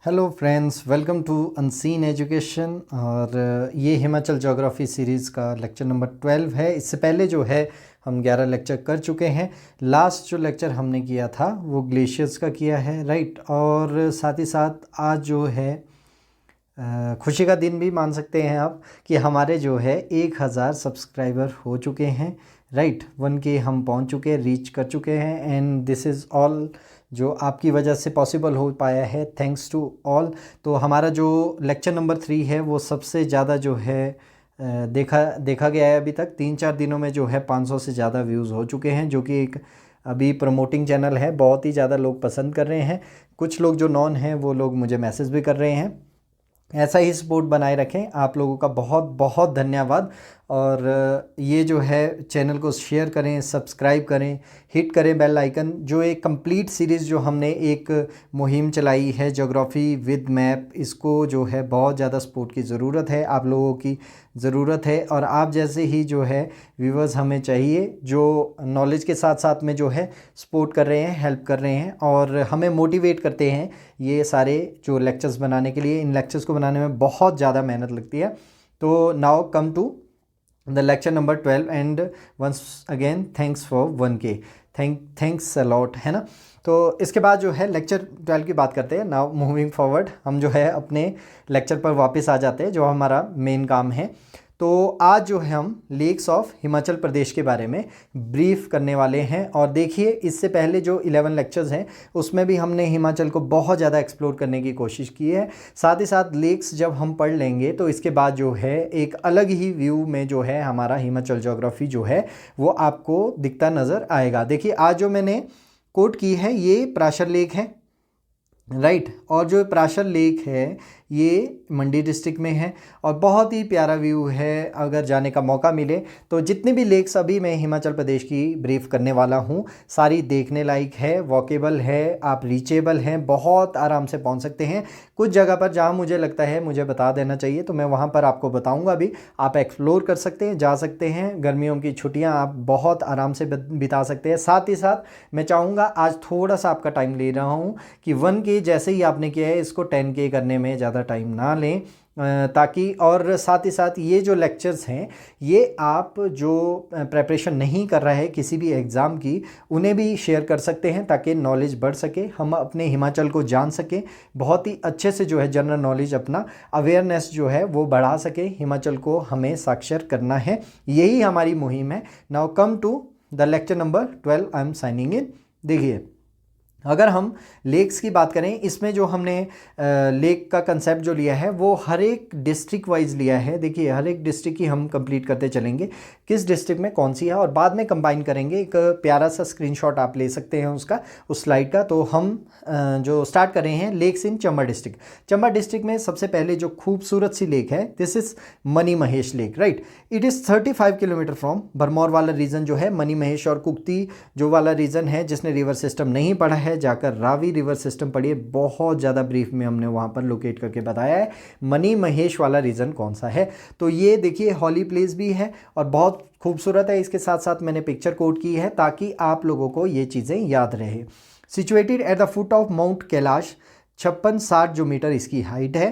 Hello friends, welcome to Unseen Education. और ये Himachal geography series का लेक्चर नंबर 12 है। इससे पहले जो है हम 11 लेक्चर कर चुके हैं। लास्ट जो लेक्चर हमने किया था वो ग्लेशियर्स का किया है, राइट। और साथ ही साथ आज जो है खुशी का दिन भी मान सकते हैं आप कि हमारे जो है 1000 सब्सक्राइबर हो चुके हैं, राइट। 1K हम पहुंच चुके हैं, रीच कर चुके हैं। एंड दिस इज़ ऑल जो आपकी वजह से पॉसिबल हो पाया है, थैंक्स टू ऑल। तो हमारा जो लेक्चर नंबर 3 है वो सबसे ज़्यादा जो है देखा गया है। अभी तक 3-4 दिनों में जो है 500 से ज़्यादा व्यूज़ हो चुके हैं, जो कि एक अभी प्रमोटिंग चैनल है। बहुत ही ज़्यादा लोग पसंद कर रहे हैं। कुछ लोग जो नॉन हैं वो लोग मुझे मैसेज भी कर रहे हैं। ऐसा ही सपोर्ट बनाए रखें। आप लोगों का बहुत बहुत धन्यवाद। और ये जो है चैनल को शेयर करें, सब्सक्राइब करें, हिट करें बेल आइकन। जो एक कंप्लीट सीरीज़ जो हमने एक मुहिम चलाई है ज्योग्राफी विद मैप, इसको जो है बहुत ज़्यादा सपोर्ट की ज़रूरत है, आप लोगों की ज़रूरत है। और आप जैसे ही जो है व्यूवर्स हमें चाहिए, जो नॉलेज के साथ साथ में जो है सपोर्ट कर रहे हैं, हेल्प कर रहे हैं और हमें मोटिवेट करते हैं ये सारे जो लेक्चर्स बनाने के लिए। इन लेक्चर्स को बनाने में बहुत ज़्यादा मेहनत लगती है। तो now come to the lecture number 12 and once again thanks for 1K। Thanks a lot, है ना। तो इसके बाद जो है लेक्चर 12 की बात करते हैं। नाउ मूविंग फॉरवर्ड, हम जो है अपने लेक्चर पर वापस आ जाते हैं, जो हमारा मेन काम है। तो आज जो है हम लेक्स ऑफ हिमाचल प्रदेश के बारे में ब्रीफ करने वाले हैं। और देखिए, इससे पहले जो 11 लेक्चर्स हैं उसमें भी हमने हिमाचल को बहुत ज़्यादा एक्सप्लोर करने की कोशिश की है। साथ ही साथ लेक्स जब हम पढ़ लेंगे तो इसके बाद जो है एक अलग ही व्यू में जो है हमारा हिमाचल ज्योग्राफी जो है वो आपको दिखता नज़र आएगा। देखिए, आज जो मैंने कोट की है ये प्राशर लेक है, राइट। और जो प्राशर लेक है ये मंडी डिस्ट्रिक्ट में है और बहुत ही प्यारा व्यू है। अगर जाने का मौका मिले तो जितने भी लेक्स अभी मैं हिमाचल प्रदेश की ब्रीफ करने वाला हूँ सारी देखने लायक है, वॉकेबल है, आप रीचेबल हैं, बहुत आराम से पहुँच सकते हैं। कुछ जगह पर जहाँ मुझे लगता है मुझे बता देना चाहिए तो मैं वहाँ पर आपको बताऊँगा भी। आप एक्सप्लोर कर सकते हैं, जा सकते हैं। गर्मियों की छुट्टियाँ आप बहुत आराम से बिता सकते हैं। साथ ही साथ मैं चाहूँगा आज थोड़ा सा आपका टाइम ले रहा हूँ कि 1K जैसे ही आपने किया है इसको 10K करने में ज़्यादा टाइम ना लें, ताकि और साथ ही साथ ये जो लेक्चर्स हैं ये आप जो प्रेपरेशन नहीं कर रहा है किसी भी एग्ज़ाम की उन्हें भी शेयर कर सकते हैं ताकि नॉलेज बढ़ सके, हम अपने हिमाचल को जान सकें, बहुत ही अच्छे से जो है जनरल नॉलेज, अपना अवेयरनेस जो है वो बढ़ा सके। हिमाचल को हमें साक्षर करना है, यही हमारी मुहिम है। Now come to the lecture number 12, I am signing in. देखिए, अगर हम लेक्स की बात करें, इसमें जो हमने लेक का कंसेप्ट जो लिया है वो हर एक डिस्ट्रिक्ट वाइज लिया है। देखिए, हर एक डिस्ट्रिक्ट की हम कंप्लीट करते चलेंगे, किस डिस्ट्रिक्ट में कौन सी है, और बाद में कंबाइन करेंगे। एक प्यारा सा स्क्रीनशॉट आप ले सकते हैं उसका, उस स्लाइड का। तो हम जो स्टार्ट कर रहे हैं लेक्स इन चंबा डिस्ट्रिक्ट। चंबा डिस्ट्रिक्ट में सबसे पहले जो खूबसूरत सी लेक है, this is money Mahesh lake, right. It is 35 kilometre from Bharmour वाला रीजन जो है मनी महेश और कुक्ती जो वाला रीजन है। जिसने रिवर सिस्टम नहीं पढ़ा है जाकर रावी रिवर सिस्टम पढ़िए, बहुत ज़्यादा ब्रीफ में हमने वहाँ पर लोकेट करके बताया है मनी महेश वाला रीजन कौन सा है। तो ये देखिए हॉली प्लेस भी है और बहुत खूबसूरत है। इसके साथ साथ मैंने पिक्चर कोट की है ताकि आप लोगों को ये चीज़ें याद रहे। Situated at the foot of mount Kailash, 56-60 जो मीटर इसकी हाइट है,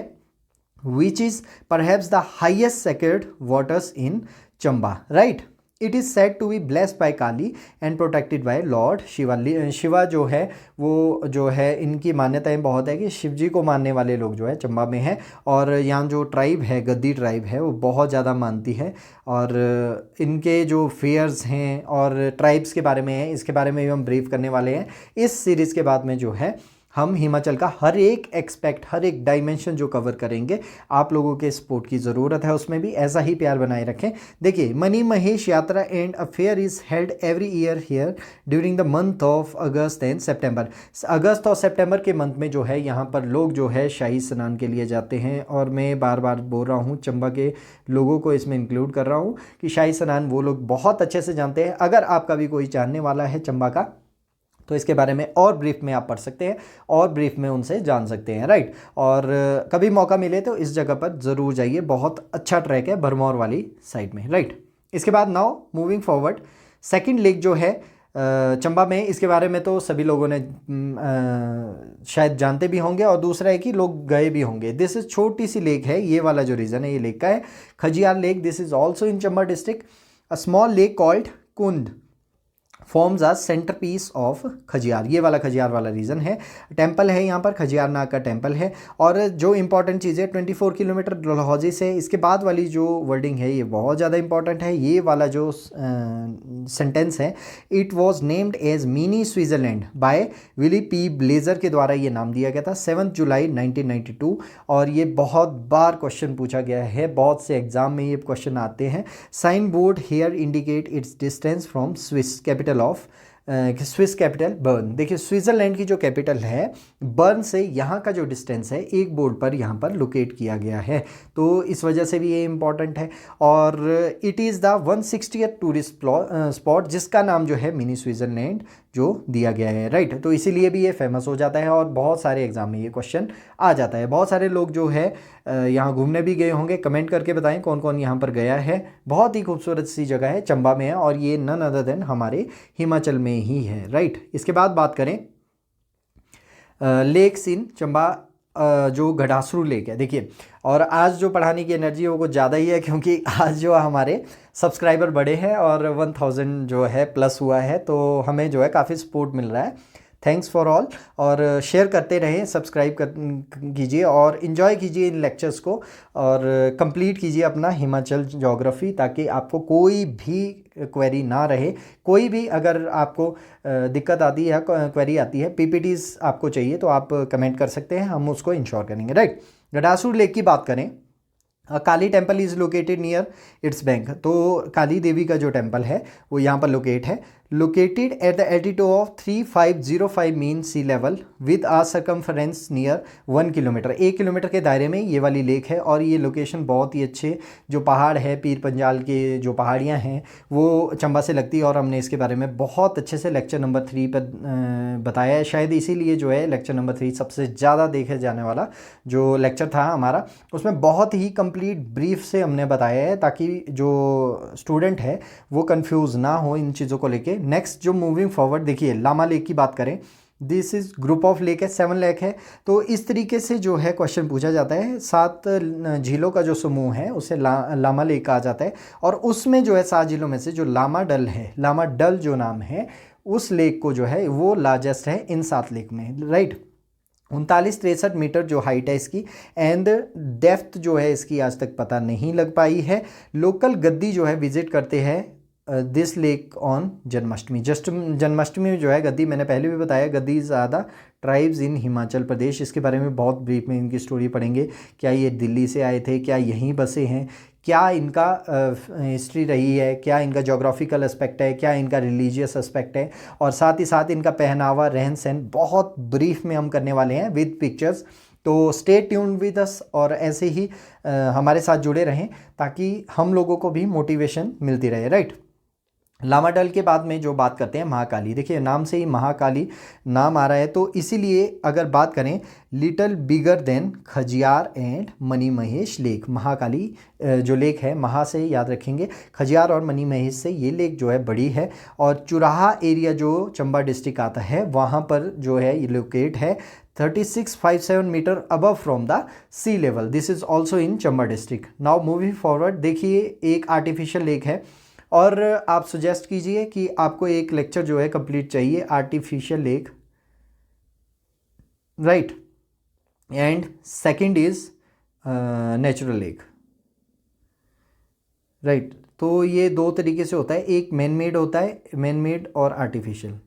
which is perhaps the highest sacred waters in Chamba, right. It is said to be blessed by Kali and protected by lord Shiva. Shiva जो है वो जो है, इनकी मान्यताएं बहुत है कि शिव जी को मानने वाले लोग जो है चंबा में हैं। और यहाँ जो ट्राइब है, गद्दी ट्राइब है, वो बहुत ज़्यादा मानती है। और इनके जो फेयर्स हैं और ट्राइब्स के बारे में है, इसके बारे में भी हम ब्रीफ करने वाले हैं इस सीरीज़ के बाद में। जो है हम हिमाचल का हर एक एक्सपेक्ट, हर एक डायमेंशन जो कवर करेंगे, आप लोगों के सपोर्ट की ज़रूरत है उसमें भी। ऐसा ही प्यार बनाए रखें। देखिए, Mani Mahesh Yatra and affair is held every year here during the month of August and September. अगस्त और सितंबर के मंथ में जो है यहाँ पर लोग जो है शाही स्नान के लिए जाते हैं। और मैं बार बार बोल रहा हूँ, चंबा के लोगों को इसमें इंक्लूड कर रहा हूँ कि शाही स्नान वो लोग बहुत अच्छे से जानते हैं। अगर आपका भी कोई जानने वाला है चंबा का तो इसके बारे में और ब्रीफ में आप पढ़ सकते हैं और ब्रीफ में उनसे जान सकते हैं, राइट। और कभी मौका मिले तो इस जगह पर ज़रूर जाइए, बहुत अच्छा ट्रैक है भरमौर वाली साइड में, राइट। इसके बाद now moving forward, second lake जो है चंबा में, इसके बारे में तो सभी लोगों ने शायद जानते भी होंगे, और दूसरा है कि लोग गए भी होंगे। दिस इज छोटी सी लेक है, ये वाला जो रीज़न है ये लेक का है, Khajjiar lake. This is also in Chamba district. A small lake called kund forms a centre piece of Khajjiar, ये वाला खजियार वाला रीज़न है। टेम्पल है यहाँ पर, खजियार नाग का टेम्पल है। और जो इंपॉर्टेंट चीज़ है 24 किलोमीटर डलहौजी से, इसके बाद वाली जो वर्डिंग है ये बहुत ज़्यादा इंपॉर्टेंट है। ये वाला जो सेंटेंस है, it was named as mini Switzerland by Willy P Blazer के द्वारा ये नाम दिया गया था 7 जुलाई 1992। और ये बहुत बार क्वेश्चन पूछा गया है, बहुत से एग्जाम में ये क्वेश्चन आते हैं। Sign board here indicate its distance from Swiss capital of Swiss capital Bern. देखिए स्विट्ज़रलैंड की जो कैपिटल है बर्न से यहाँ का जो डिस्टेंस है एक बोर्ड पर यहाँ पर लोकेट किया गया है, तो इस वजह से भी ये इम्पॉर्टेंट है। और it is the 160th tourist spot जिसका नाम जो है मिनी स्विट्ज़रलैंड जो दिया गया है, राइट। तो इसीलिए भी ये फेमस हो जाता है और बहुत सारे एग्जाम में ये क्वेश्चन आ जाता है। बहुत सारे लोग जो है यहाँ घूमने भी गए होंगे, कमेंट करके बताएं कौन कौन यहाँ पर गया है। बहुत ही खूबसूरत सी जगह है, चंबा में है, और ये नन अदर देन हमारे हिमाचल में ही है, राइट। इसके बाद बात करें लेक्स इन चंबा, जो घटासरू लेक है। देखिए, और आज जो पढ़ाने की एनर्जी है वो कुछ ज़्यादा ही है, क्योंकि आज जो हमारे सब्सक्राइबर बढ़े हैं और 1000 जो है प्लस हुआ है, तो हमें जो है काफ़ी सपोर्ट मिल रहा है। थैंक्स फॉर ऑल, और शेयर करते रहें, सब्सक्राइब कीजिए और इन्जॉय कीजिए इन लेक्चर्स को, और कंप्लीट कीजिए अपना हिमाचल ज्योग्राफी, ताकि आपको कोई भी क्वेरी ना रहे। कोई भी अगर आपको दिक्कत आती है, क्वेरी आती है, पीपीटीज आपको चाहिए, तो आप कमेंट कर सकते हैं, हम उसको इंश्योर करेंगे, राइट। घटासरू लेक की बात करें, Kali temple is located near its bank. तो काली देवी का जो टेम्पल है वो यहाँ पर लोकेट है, located at the altitude of 3505 mean sea level with a circumference near 1 kilometre. 1 kilometre के दायरे में ये वाली लेक है, और ये लोकेशन बहुत ही अच्छे, जो पहाड़ है पीर पंजाल के जो पहाड़ियाँ हैं वो चंबा से लगती है, और हमने इसके बारे में बहुत अच्छे से लेक्चर नंबर 3 पर बताया है। शायद इसीलिए जो है लेक्चर नंबर 3 सबसे ज़्यादा देखे जाने वाला जो लेक्चर था हमारा, उसमें बहुत ही कंप्लीट ब्रीफ से हमने बताया है, ताकि जो स्टूडेंट है वो कंफ्यूज ना हो इन चीज़ों को लेके। नेक्स्ट जो मूविंग फॉरवर्ड, देखिए लामा लेक की बात करें, this is group of lake है, 7 लेक है। तो इस तरीके से जो है क्वेश्चन पूछा जाता है, 7 झीलों का जो समूह है उसे लामा लेक कहा जाता है, और उसमें जो है 7 झीलों में से जो लामा डल है, लामा डल जो नाम है उस लेक को जो है वो लार्जेस्ट है इन 7 लेक में, राइट। 39-63 मीटर जो हाइट है इसकी, एंड डेप्थ जो है इसकी आज तक पता नहीं लग पाई है। लोकल गद्दी जो है विजिट करते हैं this lake on Janmashtami. Janmashtami में जो है गद्दी, मैंने पहले भी बताया, गद्दी ज़्यादा ट्राइब्स इन हिमाचल प्रदेश। इसके बारे में बहुत ब्रीफ में इनकी स्टोरी पढ़ेंगे, क्या ये दिल्ली से आए थे, क्या यहीं बसे हैं, क्या इनका हिस्ट्री रही है, क्या इनका जोग्राफिकल एस्पेक्ट है, क्या इनका रिलीजियस एस्पेक्ट है, और साथ ही साथ इनका पहनावा, रहन सहन, बहुत ब्रीफ में हम करने वाले हैं विद पिक्चर्स। तो स्टे ट्यून्ड विद अस, और ऐसे ही हमारे साथ जुड़े रहें ताकि हम लोगों को भी मोटिवेशन मिलती रहे, राइट। लामा डल के बाद में जो बात करते हैं महाकाली, देखिए नाम से ही महाकाली नाम आ रहा है, तो इसीलिए अगर बात करें little bigger than Khajjiar and money Mahesh lake, Mahakali जो लेक है, महा से याद रखेंगे, खजियार और मनी महेश से ये लेक जो है बड़ी है। और चुराहा एरिया जो चंबा डिस्ट्रिक्ट आता है वहाँ पर जो है ये लोकेट है 3657 metre above from the sea level. This is also in Chamba district. Now moving forward, देखिए एक आर्टिफिशियल लेक है, और आप सुजेस्ट कीजिए कि आपको एक लेक्चर जो है कंप्लीट चाहिए artificial lake, right, and second is natural lake, right. तो ये 2 तरीके से होता है, एक मैन मेड होता है, मैन मेड और आर्टिफिशियल,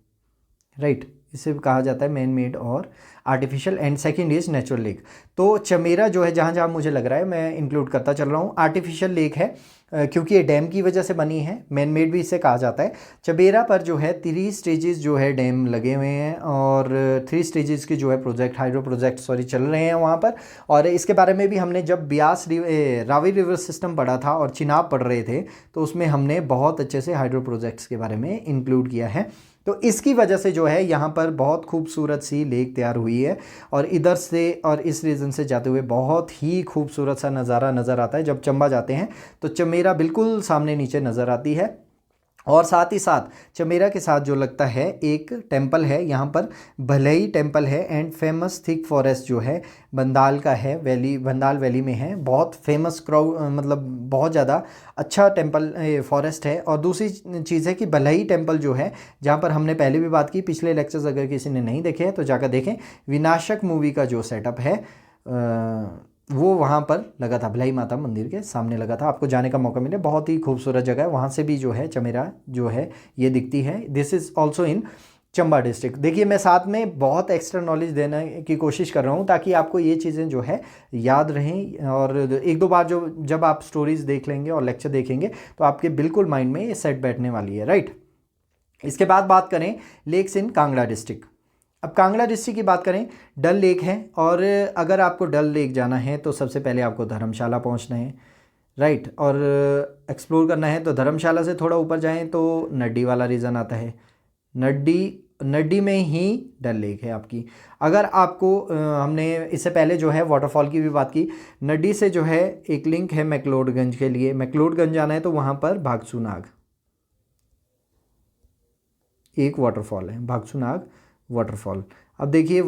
राइट। इसे कहा जाता है मैन मेड और artificial, and second is natural lake. तो चमेरा जो है, जहाँ जहाँ मुझे लग रहा है मैं इंक्लूड करता चल रहा हूँ, आर्टिफिशियल लेक है क्योंकि ये डैम की वजह से बनी है, मैन मेड भी इसे कहा जाता है। चमेरा पर जो है 3 स्टेजेस जो है डैम लगे हुए हैं, और 3 स्टेजेस के जो है प्रोजेक्ट, हाइड्रो प्रोजेक्ट चल रहे हैं वहाँ पर। और इसके बारे में भी हमने जब ब्यास रावी रिवर सिस्टम पढ़ा था और चिनाब पढ़ रहे थे, तो उसमें हमने बहुत अच्छे से हाइड्रो प्रोजेक्ट्स के बारे में इंक्लूड किया है। तो इसकी वजह से जो है यहाँ पर बहुत खूबसूरत सी लेक तैयार हुई है, और इधर से और इस रीजन से जाते हुए बहुत ही खूबसूरत सा नज़ारा नज़र आता है। जब चंबा जाते हैं तो चमेरा बिल्कुल सामने नीचे नज़र आती है, और साथ ही साथ चमेरा के साथ जो लगता है एक टेम्पल है यहाँ पर, भलई टेम्पल है, एंड फेमस थिक फॉरेस्ट जो है बंदाल का है, वैली बंदाल वैली में है, बहुत फेमस मतलब बहुत ज़्यादा अच्छा टेम्पल फॉरेस्ट है। और दूसरी चीज़ है कि भलई टेम्पल जो है, जहाँ पर हमने पहले भी बात की, पिछले लेक्चर्स अगर किसी ने नहीं देखे हैं तो जाकर देखें, विनाशक मूवी का जो सेटअप है वो वहाँ पर लगा था, भलाई माता मंदिर के सामने लगा था। आपको जाने का मौका मिले, बहुत ही खूबसूरत जगह है, वहाँ से भी जो है चमेरा जो है ये दिखती है। This is also in Chamba district. देखिए मैं साथ में बहुत एक्स्ट्रा नॉलेज देने की कोशिश कर रहा हूँ ताकि आपको ये चीज़ें जो है याद रहें, और एक दो बार जब आप स्टोरीज देख लेंगे और लेक्चर देखेंगे तो आपके बिल्कुल माइंड में ये सेट बैठने वाली है, राइट। इसके बाद बात करें लेक्स इन कांगड़ा डिस्ट्रिक्ट। अब कांगड़ा डिस्ट्रिक्ट की बात करें, डल लेक है, और अगर आपको डल लेक जाना है तो सबसे पहले आपको धर्मशाला पहुंचना है, राइट। और एक्सप्लोर करना है तो धर्मशाला से थोड़ा ऊपर जाएं तो नड्डी वाला रीजन आता है, नड्डी में ही डल लेक है आपकी। अगर आपको हमने इससे पहले जो है वाटरफॉल की भी बात की, नड्डी से जो है एक लिंक है मैक्लोडगंज के लिए, मैक्लोडगंज जाना है तो वहाँ पर भागसूनाग एक वाटरफॉल है, भागसूनाग वाटरफॉल। अब देखिए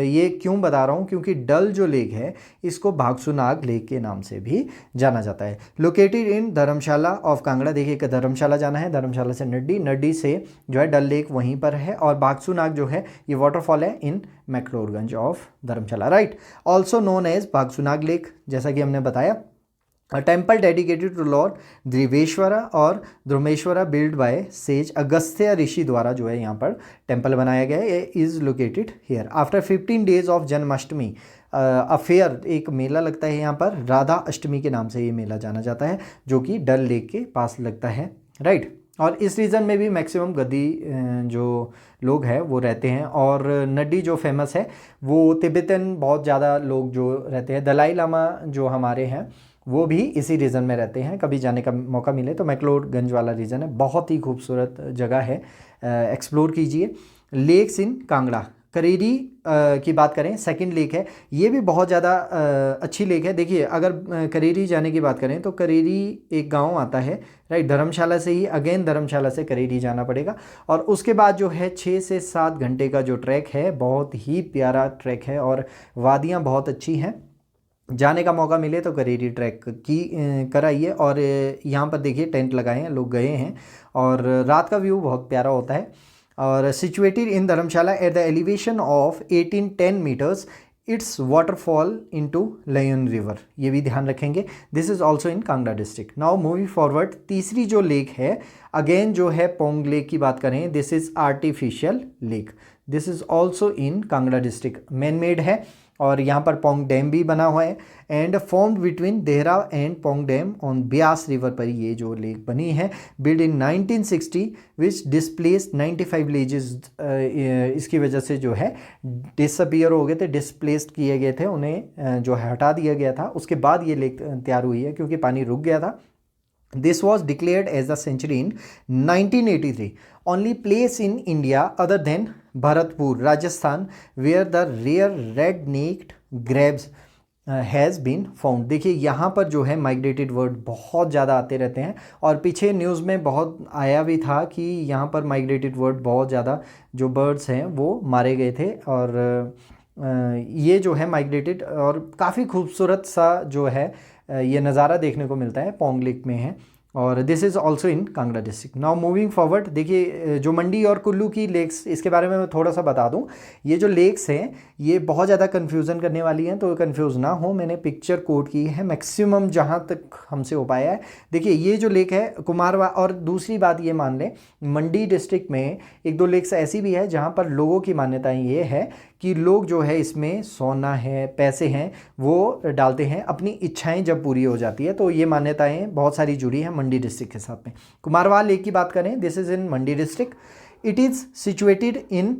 ये क्यों बता रहा हूँ, क्योंकि डल जो लेक है इसको भागसूनाग लेक के नाम से भी जाना जाता है। Located in Dharamshala of Kangra. देखिए कि धर्मशाला जाना है, धर्मशाला से नड्डी से जो है डल लेक वहीं पर है, और भागसूनाग जो है ये वाटरफॉल है in McLeodganj of Dharamshala, right. Also known as Bhagsunag lake, जैसा कि हमने बताया। Temple dedicated to lord Dhruveshwara और Dhrumeshwara build by sage Agastya Rishi द्वारा जो है यहाँ पर टेम्पल बनाया गया है, is located here. After 15 days of Janmashtami affair, एक मेला लगता है यहाँ पर, राधा अष्टमी के नाम से ये मेला जाना जाता है, जो कि डल लेक के पास लगता है, राइट। और इस रीजन में भी मैक्सिमम गद्दी जो लोग हैं वो रहते हैं, और नड्डी जो फेमस है वो तिब्बतन बहुत ज़्यादा लोग जो रहते हैं, दलाई लामा जो हमारे हैं वो भी इसी रीजन में रहते हैं। कभी जाने का मौका मिले तो मैक्लोडगंज वाला रीजन है, बहुत ही खूबसूरत जगह है, एक्सप्लोर कीजिए। लेक्स इन कांगड़ा, करेरी की बात करें, सेकंड लेक है, ये भी बहुत ज़्यादा अच्छी लेक है। देखिए अगर करेरी जाने की बात करें तो करेरी एक गांव आता है, राइट, धर्मशाला से ही, अगेन धर्मशाला से करेरी जाना पड़ेगा, और उसके बाद जो है 6 से 7 घंटे का जो ट्रैक है, बहुत ही प्यारा ट्रैक है, और वादियाँ बहुत अच्छी हैं। जाने का मौका मिले तो करेरी ट्रैक की कराइए, और यहाँ पर देखिए टेंट लगाए हैं, लोग गए हैं, और रात का व्यू बहुत प्यारा होता है। और situated in Dharamshala at the elevation of 1810 metres, it's waterfall into लयन रिवर, ये भी ध्यान रखेंगे। This is also in Kangra district. Now moving forward, तीसरी जो लेक है, अगेन जो है पोंग लेक की बात करें, this is artificial lake, this is also in Kangra district, man made है, और यहाँ पर पोंग डैम भी बना हुआ है, and formed between Dehra and Pong dam on Beas river पर ये जो लेक बनी है, build in 1960, which displaced 95 villages, इसकी वजह से जो है डिसअपियर हो गए थे, डिस्प्लेस्ड किए गए थे, उन्हें जो है हटा दिया गया था, उसके बाद ये लेक तैयार हुई है क्योंकि पानी रुक गया था। This was declared as a sanctuary in 1983. Only place in India other than Bharatpur, Rajasthan, where the rare red-necked crabs has been found. देखिए यहाँ पर जो है माइग्रेटेड बर्ड बहुत ज़्यादा आते रहते हैं, और पीछे न्यूज़ में बहुत आया भी था कि यहाँ पर माइग्रेटेड बर्ड बहुत ज़्यादा जो बर्ड्स हैं वो मारे गए थे, और ये जो है माइग्रेटेड, और काफ़ी खूबसूरत सा जो है ये नज़ारा देखने को मिलता है, पोंग लेक में है, और this is also in Kangra district. Now moving forward, देखिए जो मंडी और कुल्लू की लेक्स, इसके बारे में मैं थोड़ा सा बता दूं। ये जो लेक्स हैं ये बहुत ज़्यादा कन्फ्यूज़न करने वाली हैं, तो कन्फ्यूज़ ना हो, मैंने पिक्चर कोड की है मैक्सिमम जहाँ तक हमसे हो पाया है। देखिए ये जो लेक है कुमारवा, और दूसरी बात ये मान लें, मंडी डिस्ट्रिक्ट में एक दो लेक्स ऐसी भी है जहाँ पर लोगों की मान्यताएँ ये है कि लोग जो है इसमें सोना है, पैसे हैं, वो डालते हैं, अपनी इच्छाएं जब पूरी हो जाती है, तो ये मान्यताएं बहुत सारी जुड़ी हैं मंडी डिस्ट्रिक्ट के साथ में। कुमारवाल लेक की बात करें, this is in Mandi district, it is situated in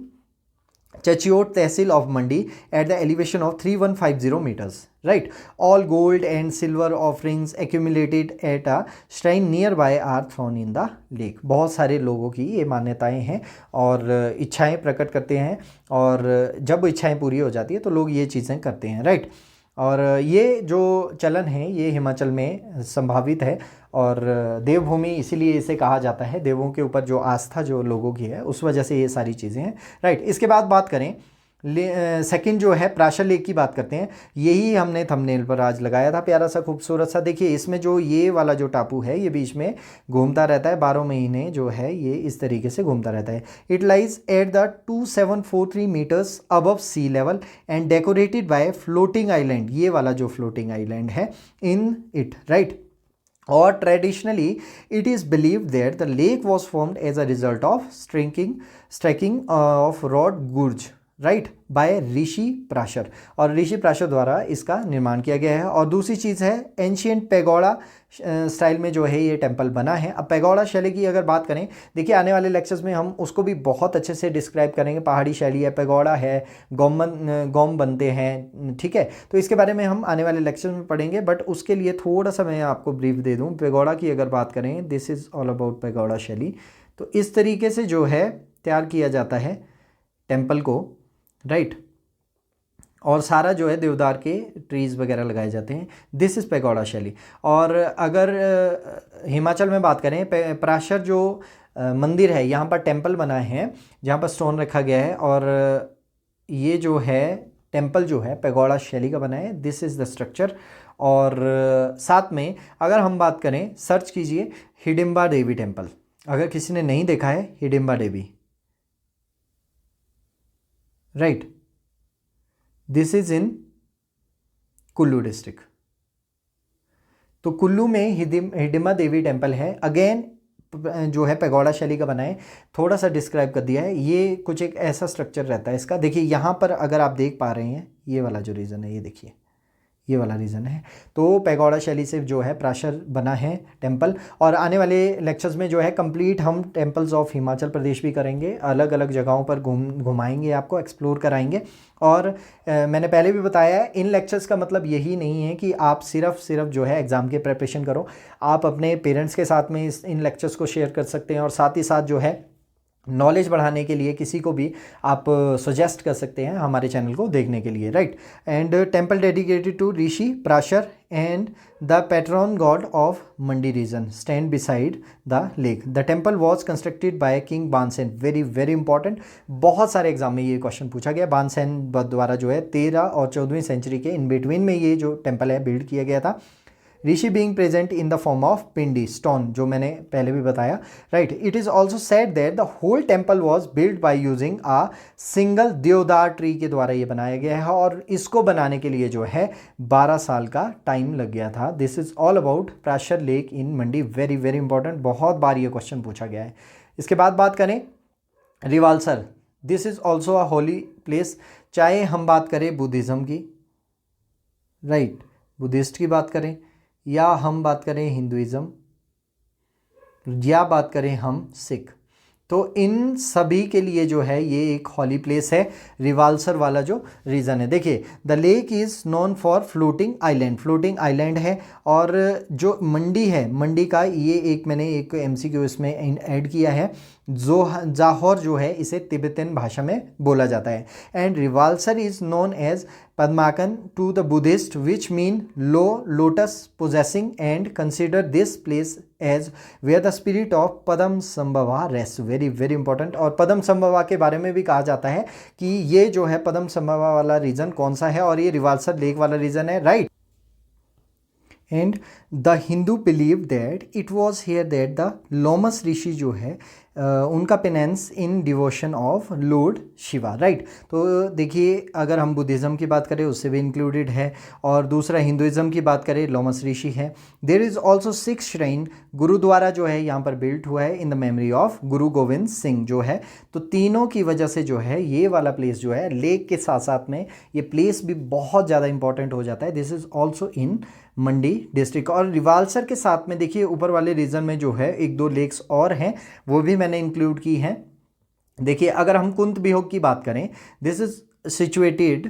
Chachiot tehsil of Mandi at the elevation of 3150 meters, right. All gold and silver offerings accumulated at a shrine near by are thrown in the lake. बहुत सारे लोगों की ये मान्यताएं हैं और इच्छाएं प्रकट करते हैं, और जब इच्छाएं पूरी हो जाती है तो लोग ये चीज़ें करते हैं, राइट। और ये जो चलन है ये हिमाचल में संभावित है और देवभूमि इसीलिए इसे कहा जाता है। देवों के ऊपर जो आस्था जो लोगों की है उस वजह से ये सारी चीज़ें हैं, राइट। इसके बाद बात करें सेकंड जो है प्राशर लेक की बात करते हैं। यही हमने थंबनेल पर आज लगाया था, प्यारा सा खूबसूरत सा। देखिए इसमें जो ये वाला जो टापू है ये बीच में घूमता रहता है, 12 महीने जो है ये इस तरीके से घूमता रहता है। It lies at the 2743 meters above sea level and decorated by floating island, ये वाला जो फ्लोटिंग आइलैंड है इन इट, राइट। और traditionally it is believed that the lake was formed as a result of striking of rod gurj, right, by Rishi Prashar, और ऋषि प्राशर द्वारा इसका निर्माण किया गया है। और दूसरी चीज़ है एंशियंट पैगोडा स्टाइल में जो है ये टेम्पल बना है। अब पैगोडा शैली की अगर बात करें, देखिए आने वाले लेक्चर्स में हम उसको भी बहुत अच्छे से डिस्क्राइब करेंगे। पहाड़ी शैली है, पैगोडा है, गोम बनते हैं, ठीक है। तो इसके बारे में हम आने वाले लेक्चर्स में पढ़ेंगे, बट उसके लिए थोड़ा सा मैं आपको ब्रीफ दे दूँ। पैगोडा की अगर बात करें, this is all about pagoda शैली। तो इस तरीके से जो है तैयार किया जाता है टेम्पल को, राइट। और सारा जो है देवदार के ट्रीज़ वगैरह लगाए जाते हैं। दिस इज़ पैगोडा शैली। और अगर हिमाचल में बात करें, पराशर जो मंदिर है यहाँ पर टेम्पल बना है जहाँ पर स्टोन रखा गया है, और ये जो है टेम्पल जो है पैगोडा शैली का बना है। This is the structure. और साथ में अगर हम बात करें, सर्च कीजिए हिडिंबा देवी टेम्पल, अगर किसी ने नहीं देखा है Hidimba Devi, right. This is in Kullu district. तो कुल्लू में हिडिंबा देवी टेम्पल है, अगेन जो है पैगोडा शैली का बना है। थोड़ा सा डिस्क्राइब कर दिया है, ये कुछ एक ऐसा स्ट्रक्चर रहता है इसका। देखिए यहाँ पर अगर आप देख पा रहे हैं ये वाला जो रीज़न है, ये देखिए ये वाला रीज़न है। तो पैगोडा शैली से जो है प्राशर बना है टेम्पल। और आने वाले लेक्चर्स में जो है कंप्लीट हम टेम्पल्स ऑफ हिमाचल प्रदेश भी करेंगे, अलग अलग जगहों पर घुमाएंगे, आपको एक्सप्लोर कराएंगे। और मैंने पहले भी बताया है, इन लेक्चर्स का मतलब यही नहीं है कि आप सिर्फ जो है एग्ज़ाम के प्रिपरेशन करो। आप अपने पेरेंट्स के साथ में इन लेक्चर्स को शेयर कर सकते हैं, और साथ ही साथ जो है नॉलेज बढ़ाने के लिए किसी को भी आप सजेस्ट कर सकते हैं हमारे चैनल को देखने के लिए, right. And temple dedicated to Rishi Prashar and the patron god of Mandi region stand beside the lake. The temple was constructed by king Bansen. Very very important, बहुत सारे एग्जाम में ये क्वेश्चन पूछा गया। बानसेन द्वारा जो है 13 और 14वीं सेंचुरी के इन बिटवीन में ये जो टेम्पल है बिल्ड किया गया था। Rishi being present in the form of pindi stone, जो मैंने पहले भी बताया, right. It is also said that the whole temple was build by using a single deodar tree के द्वारा ये बनाया गया है, और इसको बनाने के लिए जो है 12 साल का टाइम लग गया था। This is all about Prashar lake in Mandi. Very very important, बहुत बार ये क्वेश्चन पूछा गया है। इसके बाद बात करें Rewalsar, this is also a holy place. चाहे हम बात करें बुद्धिज़्म की, राइट, बुद्धिस्ट की बात करें, या हम बात करें हिंदुइज़्म, या बात करें हम सिख, तो इन सभी के लिए जो है ये एक हॉली प्लेस है। रिवाल्सर वाला जो रीज़न है, देखिए the lake is known for floating island, floating island है। और जो मंडी है, मंडी का ये एक मैंने एक MCQ इसमें ऐड किया है। जाहौर जो है इसे तिब्बतन भाषा में बोला जाता है। And Rewalsar is known as Padmakan to the Buddhist which mean lo lotus possessing, and consider this place as where the spirit of Padma Sambhava rest. Very very important. और पद्म संभवा के बारे में भी कहा जाता है कि ये जो है पद्म संभवा वाला रीजन कौन सा है, और ये रिवाल्सर लेक वाला रीजन है, right. And the Hindu believe that it was here that the Lomas Rishi जो है उनका penance in devotion of lord Shiva, right. तो देखिए अगर हम बुद्धिज़्म की बात करें उससे भी इंक्लूडेड है, और दूसरा हिंदुइज़्म की बात करें लोमस ऋषि है। There is also 6 shrine, gurudwara जो है यहाँ पर बिल्ट हुआ है इन द मेमोरी ऑफ गुरु गोविंद सिंह जो है। तो तीनों की वजह से जो है ये वाला प्लेस जो है लेक के साथ साथ में ये प्लेस भी बहुत ज़्यादा इंपॉर्टेंट हो जाता है। This is also in Mandi district. और रिवाल्सर के साथ में देखिए ऊपर वाले रीजन में जो है 1-2 लेक्स और हैं, वो भी मैंने इंक्लूड की हैं। देखिए अगर हम कुंत बिहोग की बात करें, this is situated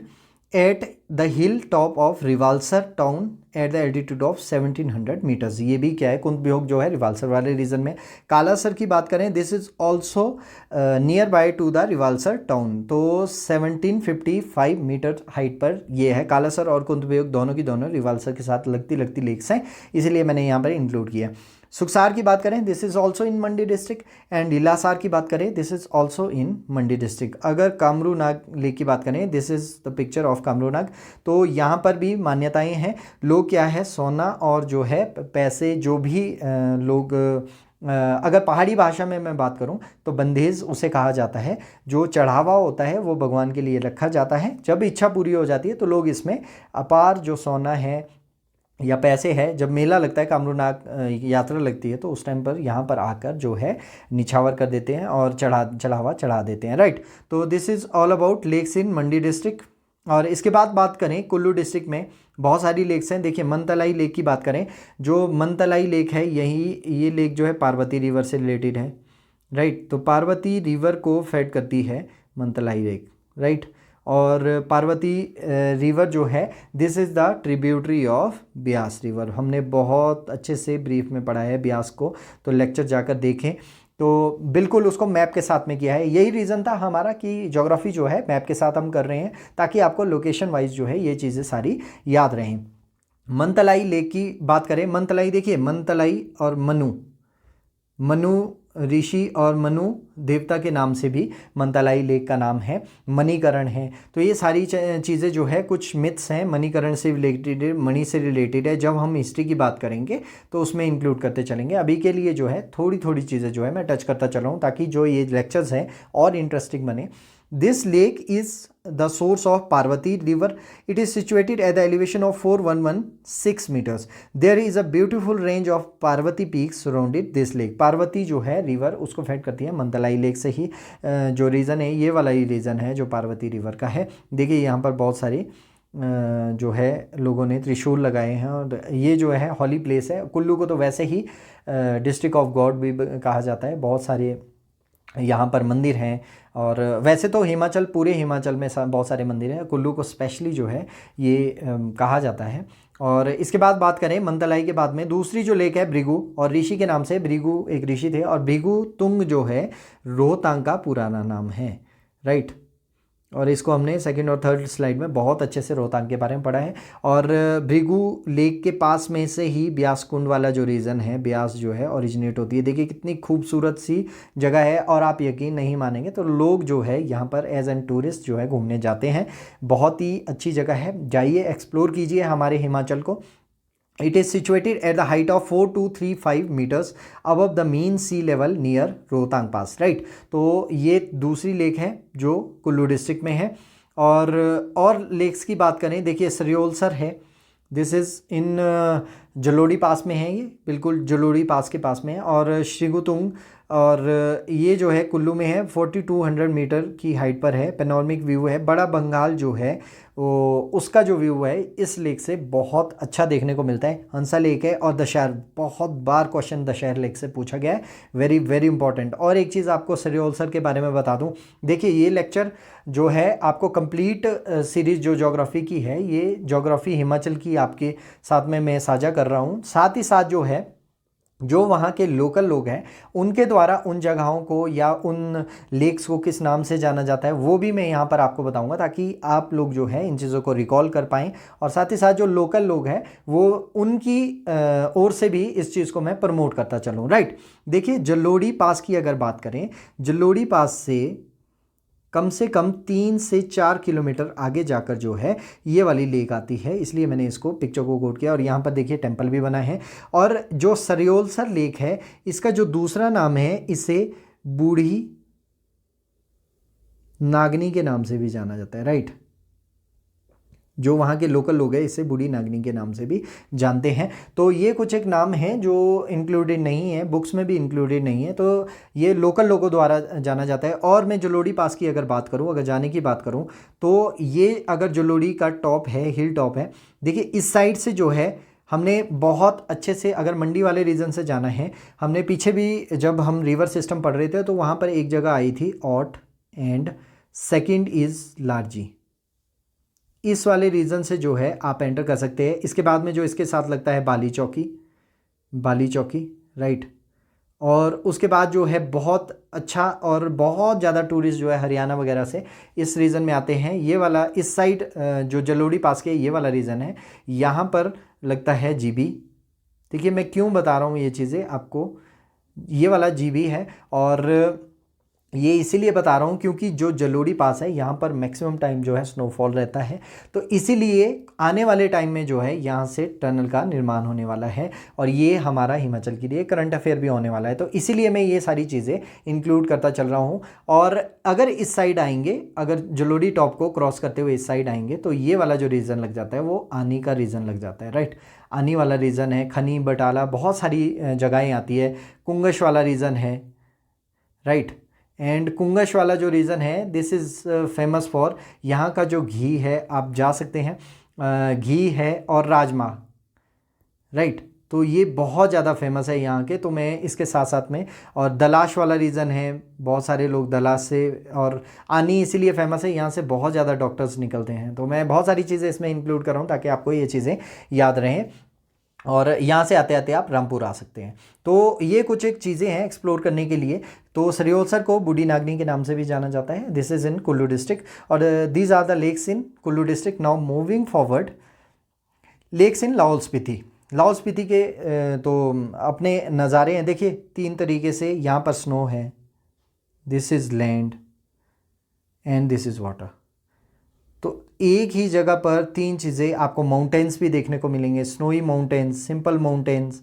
at the hill top of Rewalsar town at the altitude of 1700 metres. ये भी क्या है, कुंतबियोग जो है रिवाल्सर वाले रीजन में। कालासर की बात करें, this is also near by two the Rewalsar town, तो 1755 मीटर हाइट पर ये है। कालासर और कुंतबियोग दोनों की दोनों रिवाल्सर के साथ लगती लगती लेक्स हैं, इसलिए मैंने यहाँ पर इंक्लूड किया। सुखसार की बात करें, this is also in Mandi district, and Ilasar की बात करें, this is also in Mandi district. अगर कामरू नाग लेक की बात करें, this is the picture of Kamru Nag, तो यहाँ पर भी मान्यताएं हैं। लोग क्या है, सोना और जो है पैसे, जो भी लोग अगर पहाड़ी भाषा में मैं बात करूं तो बंदेज उसे कहा जाता है। जो चढ़ावा होता है वो भगवान के लिए रखा जाता है। जब इच्छा पूरी हो जाती है तो लोग इसमें अपार जो सोना है या पैसे है, जब मेला लगता है, कामरूनाग यात्रा लगती है, तो उस टाइम पर यहाँ पर आकर जो है निछावर कर देते हैं और चढ़ावा चढ़ा देते हैं, राइट। तो this is all about lakes in Mandi district. और इसके बाद बात करें कुल्लू डिस्ट्रिक्ट में बहुत सारी लेक्स हैं। देखिए मनतलाई लेक की बात करें, जो मनतलाई लेक है ये लेक जो है पार्वती रिवर से रिलेटेड है, राइट। तो पार्वती रिवर को फेड करती है मनतलाई लेक, राइट। और पार्वती रिवर जो है, this is the tributary of Beas river. हमने बहुत अच्छे से ब्रीफ में पढ़ा है ब्यास को, तो लेक्चर जाकर देखें। तो बिल्कुल उसको मैप के साथ में किया है। यही रीज़न था हमारा कि ज्योग्राफी जो है मैप के साथ हम कर रहे हैं, ताकि आपको लोकेशन वाइज जो है ये चीज़ें सारी याद रहें। मनतलाई लेक की बात करें, मनतलाई देखिए, मनतलाई और मनु ऋषि और मनु देवता के नाम से भी मनतलाई लेक का नाम है। मणिकरण है, तो ये सारी चीज़ें जो है कुछ मिथ्स हैं, मणिकरण से रिलेटेड है, मणि से रिलेटेड है। जब हम हिस्ट्री की बात करेंगे तो उसमें इंक्लूड करते चलेंगे। अभी के लिए जो है थोड़ी थोड़ी चीज़ें जो है मैं टच करता चला हूँ, ताकि जो ये लेक्चर्स हैं और इंटरेस्टिंग बने। This lake is the source of Parvati river. It is situated at the elevation of 4116 meters. There is a beautiful range of Parvati peaks surrounded this lake. Parvati जो है रिवर उसको फेड करती है मनतलाई lake से ही। जो reason है ये वाला ही रीज़न है जो पार्वती रिवर का है। देखिए यहाँ पर बहुत सारी जो है लोगों ने त्रिशूल लगाए हैं, और ये जो है हॉली प्लेस है। कुल्लू को तो वैसे ही डिस्ट्रिक्ट ऑफ गॉड भी कहा जाता है। बहुत सारे यहाँ पर मंदिर हैं, और वैसे तो हिमाचल, पूरे हिमाचल में बहुत सारे मंदिर हैं, कुल्लू को स्पेशली जो है ये कहा जाता है। और इसके बाद बात करें मनतलाई के बाद में दूसरी जो लेक है भृगु, और ऋषि के नाम से, भृगु एक ऋषि थे, और भृगु तुंग जो है रोहतांग का पुराना नाम है, राइट। और इसको हमने सेकंड और थर्ड स्लाइड में बहुत अच्छे से रोहतांग के बारे में पढ़ा है। और भृगु लेक के पास में से ही ब्यास कुंड वाला जो रीज़न है, ब्यास जो है ओरिजिनेट होती है। देखिए कितनी खूबसूरत सी जगह है, और आप यकीन नहीं मानेंगे तो लोग जो है यहाँ पर एज एन टूरिस्ट जो है घूमने जाते हैं। बहुत ही अच्छी जगह है, जाइए एक्सप्लोर कीजिए हमारे हिमाचल को। It is situated at the height of 4235 meters above the mean sea level near Rohtang pass, right. तो ये दूसरी लेक है जो कुल्लू डिस्ट्रिक्ट में है। और लेक्स की बात करें, देखिए सरियोलसर है, दिस इज़ इन जलोड़ी पास में है, ये बिल्कुल जलोड़ी पास के पास में है। और श्रीगुतुंग, और ये जो है कुल्लू में है, 4200 मीटर की हाइट पर है। पेनोरमिक व्यू है, बड़ा बंगाल जो है वो उसका जो व्यू है इस लेक से बहुत अच्छा देखने को मिलता है। हंसा लेक है, और दशहर, बहुत बार क्वेश्चन दशहर लेक से पूछा गया है, वेरी वेरी इंपॉर्टेंट। और एक चीज़ आपको सरियोलसर के बारे में बता दूं, देखिए ये लेक्चर जो है आपको कंप्लीट सीरीज़ जो ज्योग्राफी की है, ये ज्योग्राफी हिमाचल की आपके साथ में मैं साझा कर रहा हूँ। साथ ही साथ जो है जो वहाँ के लोकल लोग हैं उनके द्वारा उन जगहों को या उन लेक्स को किस नाम से जाना जाता है वो भी मैं यहाँ पर आपको बताऊँगा, ताकि आप लोग जो है इन चीज़ों को रिकॉल कर पाएँ। और साथ ही साथ जो लोकल लोग हैं वो उनकी ओर से भी इस चीज़ को मैं प्रमोट करता चलूँ, राइट। देखिए जलोड़ी पास की अगर बात करें, जलोड़ी पास से कम से कम 3 से 4 किलोमीटर आगे जाकर जो है ये वाली लेक आती है, इसलिए मैंने इसको पिक्चर को कोट किया। और यहाँ पर देखिए टेंपल भी बना है। और जो सरियोलसर लेक है इसका जो दूसरा नाम है, इसे बूढ़ी नागनी के नाम से भी जाना जाता है, राइट। जो वहाँ के लोकल लोग हैं इसे बूढ़ी नागनी के नाम से भी जानते हैं। तो ये कुछ एक नाम हैं जो इंक्लूडेड नहीं है, बुक्स में भी इंक्लूडेड नहीं है, तो ये लोकल लोगों द्वारा जाना जाता है। और मैं जलोड़ी पास की अगर बात करूँ, अगर जाने की बात करूँ, तो ये अगर जलोड़ी का टॉप है, हिल टॉप है, देखिए इस साइड से जो है हमने बहुत अच्छे से, अगर मंडी वाले रीजन से जाना है, हमने पीछे भी जब हम रिवर सिस्टम पढ़ रहे थे तो वहाँ पर एक जगह आई थी ऑट, एंड सेकेंड इज़ लार्जी, इस वाले रीजन से जो है आप एंटर कर सकते हैं। इसके बाद में जो इसके साथ लगता है बाली चौकी, बाली चौकी, राइट। और उसके बाद जो है बहुत अच्छा और बहुत ज़्यादा टूरिस्ट जो है हरियाणा वगैरह से इस रीजन में आते हैं। ये वाला इस साइड जो जलोड़ी पास के ये वाला रीजन है, यहाँ पर लगता है जीबी। देखिए मैं क्यों बता रहा हूँ ये चीज़ें आपको, ये वाला जीबी है। और ये इसीलिए बता रहा हूँ क्योंकि जो जलोड़ी पास है यहाँ पर मैक्सिमम टाइम जो है स्नोफॉल रहता है, तो इसीलिए आने वाले टाइम में जो है यहाँ से टनल का निर्माण होने वाला है और ये हमारा हिमाचल के लिए करंट अफेयर भी होने वाला है। तो इसीलिए मैं ये सारी चीज़ें इंक्लूड करता चल रहा हूँ। और अगर इस साइड आएंगे, अगर जलोड़ी टॉप को क्रॉस करते हुए इस साइड आएंगे तो ये वाला जो रीज़न लग जाता है वो आनी का रीज़न लग जाता है, राइट। आनी वाला रीज़न है, खनी, बटाला, बहुत सारी जगहें आती है। कुंगश वाला रीज़न है, राइट। एंड कुंगश वाला जो रीज़न है दिस इज़ फेमस फॉर यहाँ का जो घी है, आप जा सकते हैं, घी है और राजमा, राइट। तो ये बहुत ज़्यादा फेमस है यहाँ के, तो मैं इसके साथ साथ में, और दलाश वाला रीज़न है, बहुत सारे लोग दलाश से, और आनी इसीलिए फेमस है यहाँ से बहुत ज़्यादा डॉक्टर्स निकलते हैं। तो मैं बहुत सारी चीज़ें इसमें इंक्लूड कर रहा हूँ ताकि आपको ये चीज़ें याद रहें। और यहाँ से आते आते आप रामपुर आ सकते हैं। तो ये कुछ एक चीज़ें हैं एक्सप्लोर करने के लिए। तो सरियोसर को बूढ़ी नागनी के नाम से भी जाना जाता है। This is in Kullu district और these are the lakes in Kullu district. Now moving forward, lakes in Lahaul Spiti. Lahaul Spiti के तो अपने नज़ारे हैं। देखिए 3 तरीके से यहाँ पर स्नो है, this is land and this is water. तो एक ही जगह पर 3 चीज़ें आपको, माउंटेन्स भी देखने को मिलेंगे, स्नोई माउंटेन्स, सिंपल माउंटेन्स।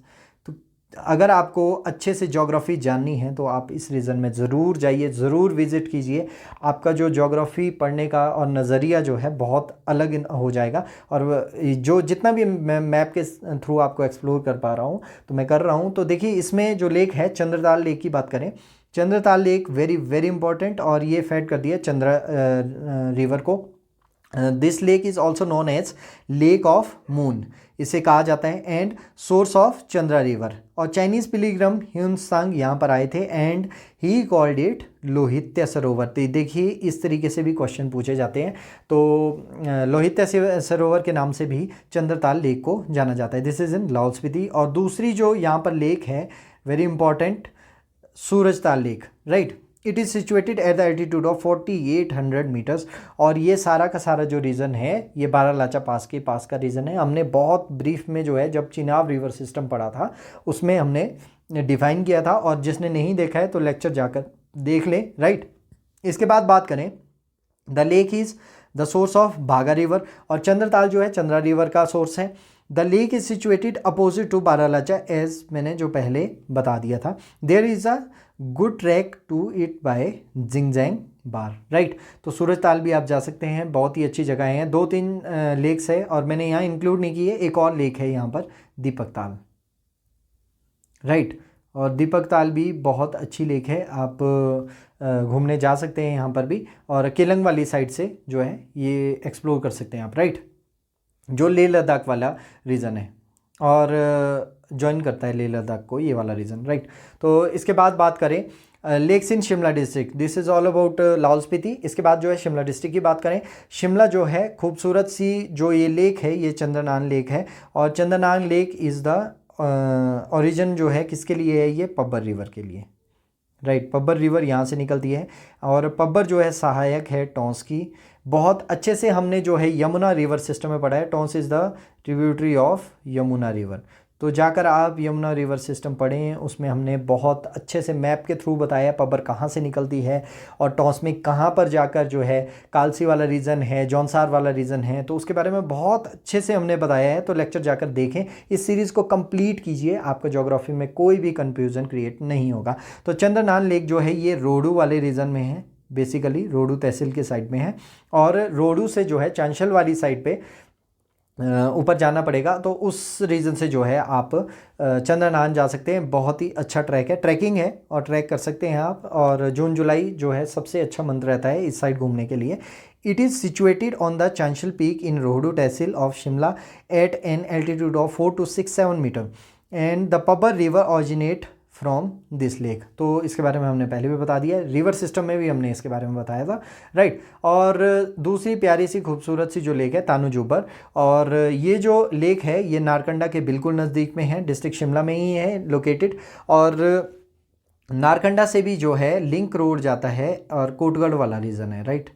तो अगर आपको अच्छे से ज्योग्राफी जाननी है तो आप इस रीजन में ज़रूर जाइए, ज़रूर विज़िट कीजिए। आपका जो ज्योग्राफी पढ़ने का और नज़रिया जो है बहुत अलग हो जाएगा। और जो जितना भी मैं मैप के थ्रू आपको एक्सप्लोर कर पा रहा हूँ तो मैं कर रहा हूँ। तो देखिए इसमें जो लेक है, चंद्रताल लेक की बात करें, Chandratal lake very very important, और ये फेड कर दिया चंद्रा रिवर को। This lake is also known as lake of moon, इसे कहा जाता है, and source of Chandra river. और चाइनीज़ पिलीग्रम ह्यूनसांग यहाँ पर आए थे and he called it Lohitya Sarovar. तो देखिए इस तरीके से भी क्वेश्चन पूछे जाते हैं। तो लोहित्य सरोवर के नाम से भी चंद्रताल लेक को जाना जाता है। This is in Lahaul Spiti. और दूसरी जो यहाँ पर लेक है very important, Surajtal lake, right. It is situated at the altitude of 4800 metres. और ये सारा का सारा जो रीज़न है ये बारालाचा पास के पास का रीज़न है। हमने बहुत ब्रीफ में जो है जब चिनाब रिवर सिस्टम पढ़ा था उसमें हमने डिफाइन किया था, और जिसने नहीं देखा है तो लेक्चर जाकर देख लें, राइट। इसके बाद बात करें, the lake is the source of Bhaga river, और चंद्रताल जो है चंद्रा रिवर का सोर्स है। The lake is situated opposite to Baralacha, as मैंने जो पहले बता दिया था। There is a good track to it by Zingzing bar, right. तो सूरजताल भी आप जा सकते हैं, बहुत ही अच्छी जगह हैं। 2-3 लेक्स है और मैंने यहाँ इंक्लूड नहीं की है, एक और लेक है यहाँ पर, दीपक ताल, राइट। और दीपक ताल भी बहुत अच्छी लेक है, आप घूमने जा सकते हैं यहाँ पर भी। और केलंग वाली साइड से जो है ये एक्सप्लोर कर सकते हैं आप, राइट, जो लेह लद्दाख वाला रीज़न है और ज्वाइन करता है लेह लद्दाख को ये वाला रीज़न, राइट। तो इसके बाद बात करें lakes in Shimla district, this is all about Lahaul Spiti. इसके बाद जो है शिमला डिस्ट्रिक्ट की बात करें, शिमला जो है खूबसूरत सी जो ये लेक है ये चंद्रनान लेक है। और चंद्रनान लेक इज़ द ओरिजिन जो है किसके लिए है, ये पब्बर रिवर के लिए, राइट। पब्बर रिवर यहाँ से निकलती है और पब्बर जो है सहायक है टॉन्स की। बहुत अच्छे से हमने जो है यमुना रिवर सिस्टम में पढ़ा है, Tons is the tributary of Yamuna river. तो जाकर आप यमुना रिवर सिस्टम पढ़ें, उसमें हमने बहुत अच्छे से मैप के थ्रू बताया पब्बर कहाँ से निकलती है और टॉन्स में कहाँ पर जाकर जो है कालसी वाला रीजन है, जौनसार वाला रीजन है, तो उसके बारे में बहुत अच्छे से हमने बताया है। तो लेक्चर जाकर देखें, इस सीरीज़ को कंप्लीट कीजिए, आपका ज्योग्राफी में कोई भी कन्फ्यूज़न क्रिएट नहीं होगा। तो चंद्रनान लेक जो है ये रोडू वाले रीजन में है, बेसिकली रोडू तहसील के साइड में है। और रोडू से जो है चांशल वाली साइड पे ऊपर जाना पड़ेगा, तो उस रीज़न से जो है आप चंद्रनान जा सकते हैं। बहुत ही अच्छा ट्रैक है, ट्रैकिंग है और ट्रैक कर सकते हैं आप। और जून जुलाई जो है सबसे अच्छा मंथ रहता है इस साइड घूमने के लिए। It is situated on the Chanshal peak in Rohru tehsil of Shimla at an altitude of 4 to 6-7 metre and the Pabbar river originate from this lake. तो इसके बारे में हमने पहले भी बता दिया, रिवर सिस्टम में भी हमने इसके बारे में बताया था, राइट। और दूसरी प्यारी सी खूबसूरत सी जो लेक है तानू जुब्बर, और ये जो लेक है ये नारकंडा के बिल्कुल नज़दीक में है, डिस्ट्रिक्ट शिमला में ही है लोकेटेड। और नारकंडा से भी जो है लिंक रोड जाता है और कोटगढ़ वाला रीजन है, राइट।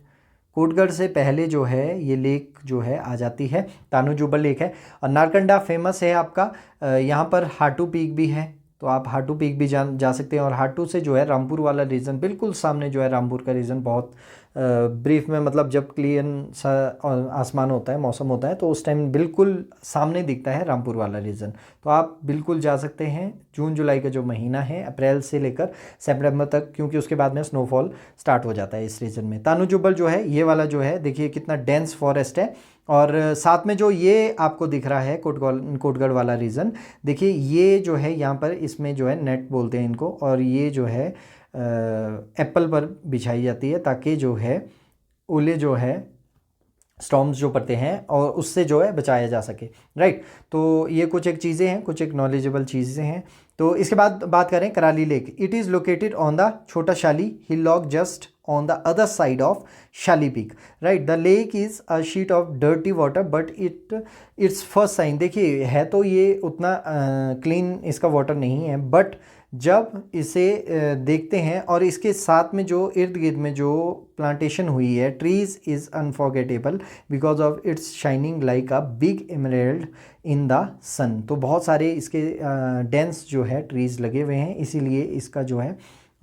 कोटगढ़ से पहले जो है ये लेक जो है आ जाती है, तानू जुब्बर लेक है। और नारकंडा फेमस है आपका, यहाँ पर हाटू पीक भी है, तो आप हाटू पीक भी जा सकते हैं। और हाटू से जो है रामपुर वाला रीजन बिल्कुल सामने जो है, रामपुर का रीजन बहुत ब्रीफ में, मतलब जब क्लियर सा आसमान होता है, मौसम होता है, तो उस टाइम बिल्कुल सामने दिखता है रामपुर वाला रीजन। तो आप बिल्कुल जा सकते हैं। जून जुलाई का जो महीना है, अप्रैल से लेकर सितंबर तक, क्योंकि उसके बाद में स्नोफॉल स्टार्ट हो जाता है इस रीजन में। तानू जुब्बर जो है ये वाला जो है, देखिए कितना डेंस फॉरेस्ट है। और साथ में जो ये आपको दिख रहा है कोटगढ़ वाला रीजन, देखिए ये जो है यहाँ पर, इसमें जो है नेट बोलते हैं इनको, और ये जो है एप्पल पर बिछाई जाती है ताकि जो है ओले जो है, स्टॉर्म्स जो पड़ते हैं, और उससे जो है बचाया जा सके, राइट। तो ये कुछ एक चीज़ें हैं, कुछ एक नॉलेजेबल चीज़ें हैं। तो इसके बाद बात करें Karali lake. It is located on the Chhota Shali hill lock just on the other side of Shali Peak, right? The lake is a sheet of dirty water but its first sign, देखिए है तो ये उतना क्लीन इसका वाटर नहीं है, but जब इसे देखते हैं और इसके साथ में जो इर्द गिर्द में जो प्लांटेशन हुई है, trees is unforgettable because of its shining like a big emerald in the sun. तो बहुत सारे इसके डेंस जो है ट्रीज लगे हुए हैं, इसीलिए इसका जो है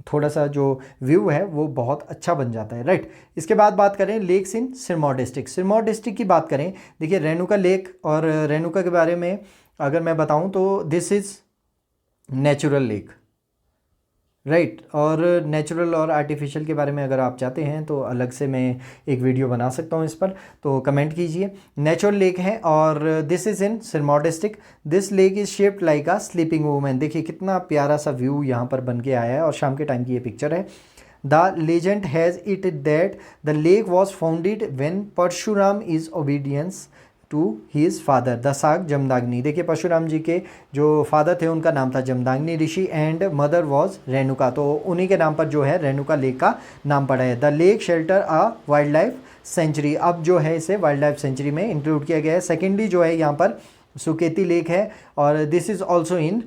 थोड़ा सा जो व्यू है वो बहुत अच्छा बन जाता है, राइट। इसके बाद बात करें लेक्स इन सिरमौर डिस्ट्रिक्ट। सिरमौर डिस्ट्रिक्ट की बात करें, देखिए रेणुका लेक, और रेणुका के बारे में अगर मैं बताऊं तो this is natural lake, right. और नेचुरल और आर्टिफिशियल के बारे में अगर आप चाहते हैं तो अलग से मैं एक वीडियो बना सकता हूं इस पर, तो कमेंट कीजिए। नेचुरल लेक है और this is in Sirmaur district. This lake is shaped like a sleeping women. देखिए कितना प्यारा सा व्यू यहाँ पर बन के आया है, और शाम के टाइम की ये पिक्चर है। The legend has it that the lake was founded when Parshuram is obedience to his father the sage Jamadagni. देखिए परशुराम जी के जो फादर थे उनका नाम था जमदाग्नि ऋषि, एंड मदर वॉज रेणुका, तो उन्हीं के नाम पर जो है रेणुका लेक का नाम पड़ा है। The lake shelter a wild life sanctuary, अब जो है इसे वाइल्ड लाइफ सेंचुरी में इंक्लूड किया गया है। सेकेंडली जो है यहाँ पर सुकेती लेक है, और this is also in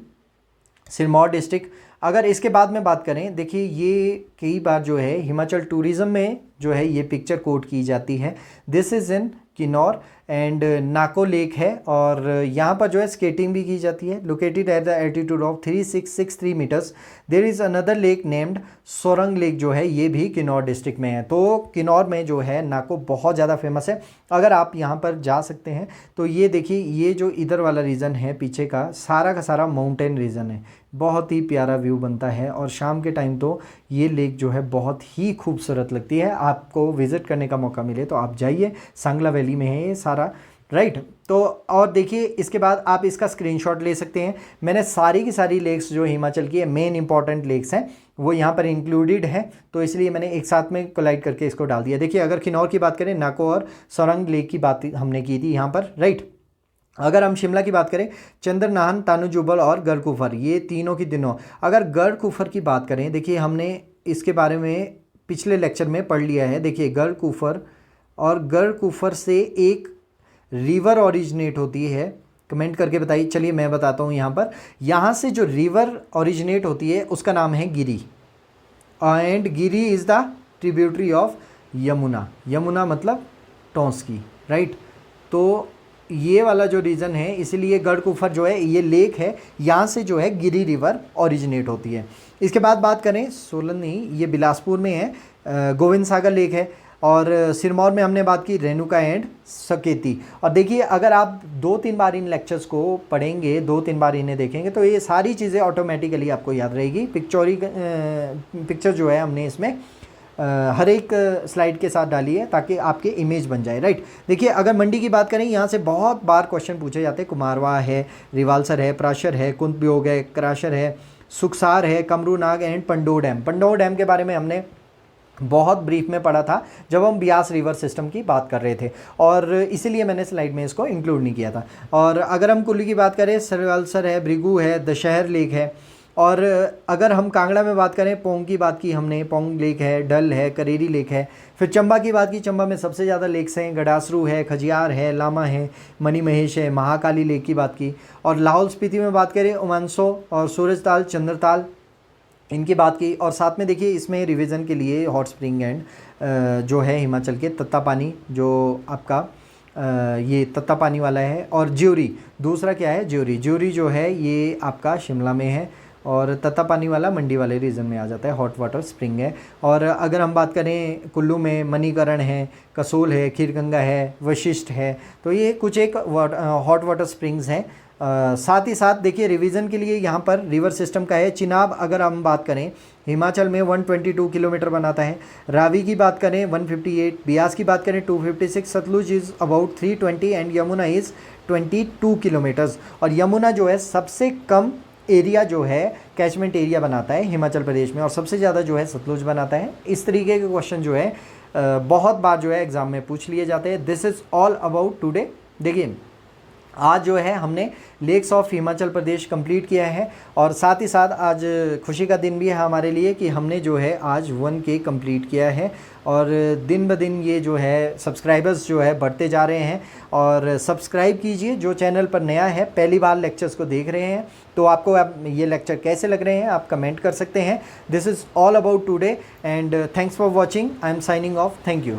Sirmaur district. अगर इसके बाद में बात करें, देखिए ये कई बार जो है हिमाचल टूरिज़्म में जो है ये पिक्चर कोट की जाती है। This is in Kinnaur and Nako lake है, और यहाँ पर जो है स्केटिंग भी की जाती है। Located at the altitude of 3663 metres. There is another lake named Sorang lake, जो है ये भी किन्नौर डिस्ट्रिक्ट में है। तो किन्नौर में जो है नाको बहुत ज़्यादा फेमस है, अगर आप यहाँ पर जा सकते हैं तो ये देखिए, ये जो इधर वाला रीजन है पीछे का सारा माउंटेन रीजन है, बहुत ही प्यारा व्यू बनता है। और शाम के टाइम तो ये लेक जो है बहुत ही खूबसूरत लगती है। आपको विज़िट करने का मौका मिले तो आप जाइए, सांगला वैली में है ये सारा, राइट। तो और देखिए इसके बाद आप इसका स्क्रीनशॉट ले सकते हैं। मैंने सारी की सारी लेक्स जो हिमाचल की मेन इंपॉर्टेंट लेक्स हैं वो यहाँ पर इंक्लूडेड है, तो इसलिए मैंने एक साथ में कोलाइड करके इसको डाल दिया। देखिए अगर किन्नौर की बात करें, नाको और सोरंग लेक की बात हमने की थी यहाँ पर, राइट। अगर हम शिमला की बात करें, चंद्रनाहन, तानू जुब्बर और गढ़कुफर, ये तीनों की दिनों। अगर गढ़कुफर की बात करें, देखिए हमने इसके बारे में पिछले लेक्चर में पढ़ लिया है। देखिए गढ़कुफर, और गढ़कुफर से एक रिवर ओरिजिनेट होती है, कमेंट करके बताइए। चलिए मैं बताता हूँ। यहाँ से जो रिवर ओरिजिनेट होती है उसका नाम है Giri, and Giri is the tributary of Yamuna. Yamuna मतलब टॉन्सकी, राइट। तो ये वाला जो रीज़न है, इसलिए गढ़कुफर जो है ये लेक है, यहाँ से जो है गिरी रिवर ओरिजिनेट होती है। इसके बाद बात करें सोलन नहीं, ये बिलासपुर में है, गोविंद सागर लेक है। और सिरमौर में हमने बात की रेणुका एंड सकेती। और देखिए अगर आप 2-3 बार इन लेक्चर्स को पढ़ेंगे, 2-3 बार इन्हें देखेंगे, तो ये सारी चीज़ें ऑटोमेटिकली आपको याद रहेगी। पिक्चर जो है हमने इसमें हर एक स्लाइड के साथ डाली है ताकि आपके इमेज बन जाए, राइट। देखिए अगर मंडी की बात करें, यहाँ से बहुत बार क्वेश्चन पूछे जाते हैं। कुमारवा है, रिवालसर है, प्राशर है, कुंतब्योग है, कराशर है, सुखसार है, Kamrunag and Pandoh dam. Pandoh dam के बारे में हमने बहुत ब्रीफ में पढ़ा था जब हम ब्यास रिवर सिस्टम की बात कर रहे थे, और इसीलिए मैंने स्लाइड में इसको इंक्लूड नहीं किया था। और अगर हम कुल्लू की बात करें, रिवालसर है, भृगु है, दशहर लेक है, और अगर हम कांगड़ा में बात करें, पोंग की बात की हमने, पोंग लेक है, डल है, करेरी लेक है। फिर चंबा की बात की, चंबा में सबसे ज़्यादा लेक्स हैं, गडासरू है, खजियार है, लामा है, मणिमहेश है, महाकाली लेक की बात की। और लाहौल स्पीति में बात करें, उमानसो और सूरजताल, चंद्रताल, इनकी बात की। और साथ में देखिए इसमें रिवीजन के लिए हॉट स्प्रिंग एंड जो है हिमाचल के तत्तापानी, जो आपका ये तत्तापानी वाला है। और ज्योरी दूसरा क्या है, ज्योरी, ज्योरी जो है ये आपका शिमला में है, और तत्तापानी वाला मंडी वाले रीजन में आ जाता है, हॉट वाटर स्प्रिंग है। और अगर हम बात करें कुल्लू में, मणिकरण है, कसोल है, खीरगंगा है, वशिष्ठ है। तो ये कुछ एक हॉट वाटर स्प्रिंग्स हैं। साथ ही साथ देखिए रिवीजन के लिए यहाँ पर रिवर सिस्टम का है। चिनाब अगर हम बात करें, हिमाचल में 122 किलोमीटर बनाता है। रावी की बात करें 158, बियास की बात करें 256, Sutlej is about 320 and Yamuna is 22 kilometres. और यमुना जो है सबसे कम एरिया जो है कैचमेंट एरिया बनाता है हिमाचल प्रदेश में, और सबसे ज़्यादा जो है सतलुज बनाता है। इस तरीके के क्वेश्चन जो है बहुत बार जो है एग्ज़ाम में पूछ लिए जाते हैं। This is all about today. देखिए आज जो है हमने lakes of Himachal Pradesh complete किया है, और साथ ही साथ आज खुशी का दिन भी है हमारे लिए कि हमने जो है आज 1K कंप्लीट किया है। और दिन ब दिन ये जो है सब्सक्राइबर्स जो है बढ़ते जा रहे हैं। और सब्सक्राइब कीजिए जो चैनल पर नया है, पहली बार लेक्चर्स को देख रहे हैं, तो आपको ये लेक्चर कैसे लग रहे हैं आप कमेंट कर सकते हैं। This is all about today and thanks for watching. I am signing off. Thank you.